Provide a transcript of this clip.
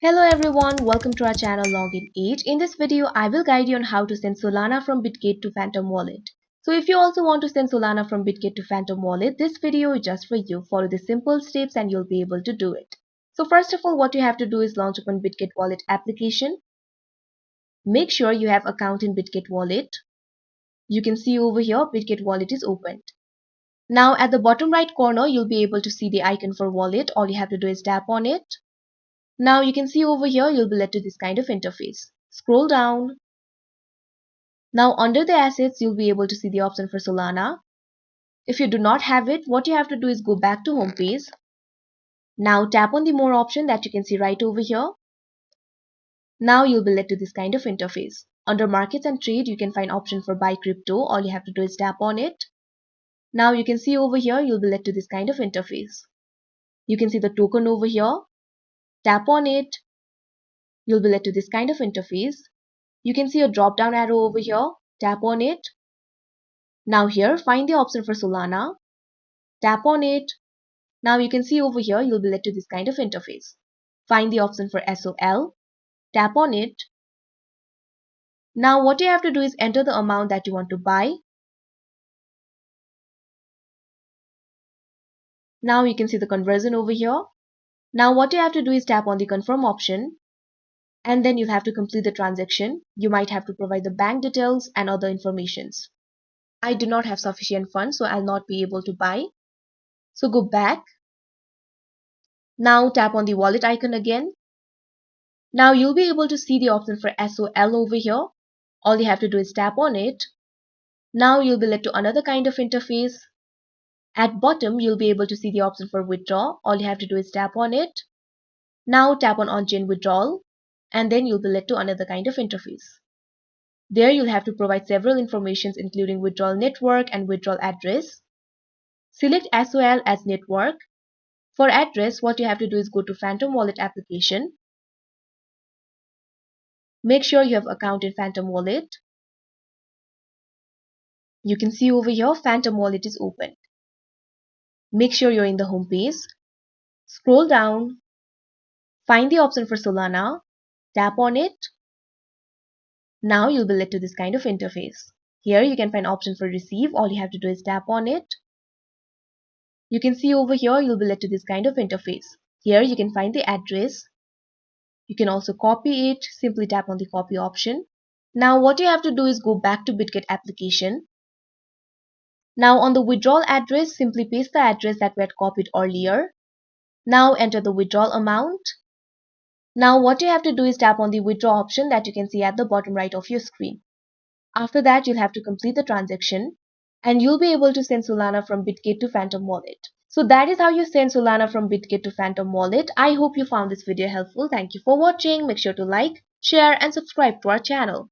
Hello everyone, welcome to our channel Login 8. In this video, I will guide you on how to send Solana from Bitget to Phantom Wallet. So if you also want to send Solana from Bitget to Phantom Wallet, this video is just for you. Follow the simple steps and you'll be able to do it. So first of all, what you have to do is launch open Bitget Wallet application. Make sure you have account in Bitget Wallet. You can see over here, Bitget Wallet is opened. Now at the bottom right corner, you'll be able to see the icon for wallet. All you have to do is tap on it. Now you can see over here you'll be led to this kind of interface. Scroll down. Now under the assets you'll be able to see the option for Solana. If you do not have it, what you have to do is go back to home page. Now tap on the more option that you can see right over here. Now you'll be led to this kind of interface. Under markets and trade you can find option for buy crypto. All you have to do is tap on it. Now you can see over here you'll be led to this kind of interface. You can see the token over here. Tap on it. You'll be led to this kind of interface. You can see a drop down arrow over here. Tap on it. Now here find the option for Solana. Tap on it. Now you can see over here you'll be led to this kind of interface. Find the option for SOL. Tap on it. Now what you have to do is enter the amount that you want to buy. Now you can see the conversion over here. Now what you have to do is tap on the confirm option. And then you'll have to complete the transaction. You might have to provide the bank details and other informations. I do not have sufficient funds, so I'll not be able to buy. So go back. Now tap on the wallet icon again. Now you'll be able to see the option for SOL over here. All you have to do is tap on it. Now you'll be led to another kind of interface. At bottom, you'll be able to see the option for withdraw. All you have to do is tap on it. Now tap on on-chain withdrawal. And then you'll be led to another kind of interface. There you'll have to provide several informations including withdrawal network and withdrawal address. Select SOL as network. For address, what you have to do is go to Phantom Wallet application. Make sure you have account in Phantom Wallet. You can see over here Phantom Wallet is open. Make sure you're in the home page. Scroll down. Find the option for Solana. Tap on it. Now you'll be led to this kind of interface. Here you can find option for receive. All you have to do is tap on it. You can see over here you'll be led to this kind of interface. Here you can find the address. You can also copy it. Simply tap on the copy option. Now what you have to do is go back to Bitget application. Now on the withdrawal address, simply paste the address that we had copied earlier. Now enter the withdrawal amount. Now what you have to do is tap on the withdraw option that you can see at the bottom right of your screen. After that, you'll have to complete the transaction and you'll be able to send Solana from Bitget to Phantom Wallet. So that is how you send Solana from Bitget to Phantom Wallet. I hope you found this video helpful. Thank you for watching. Make sure to like, share and subscribe to our channel.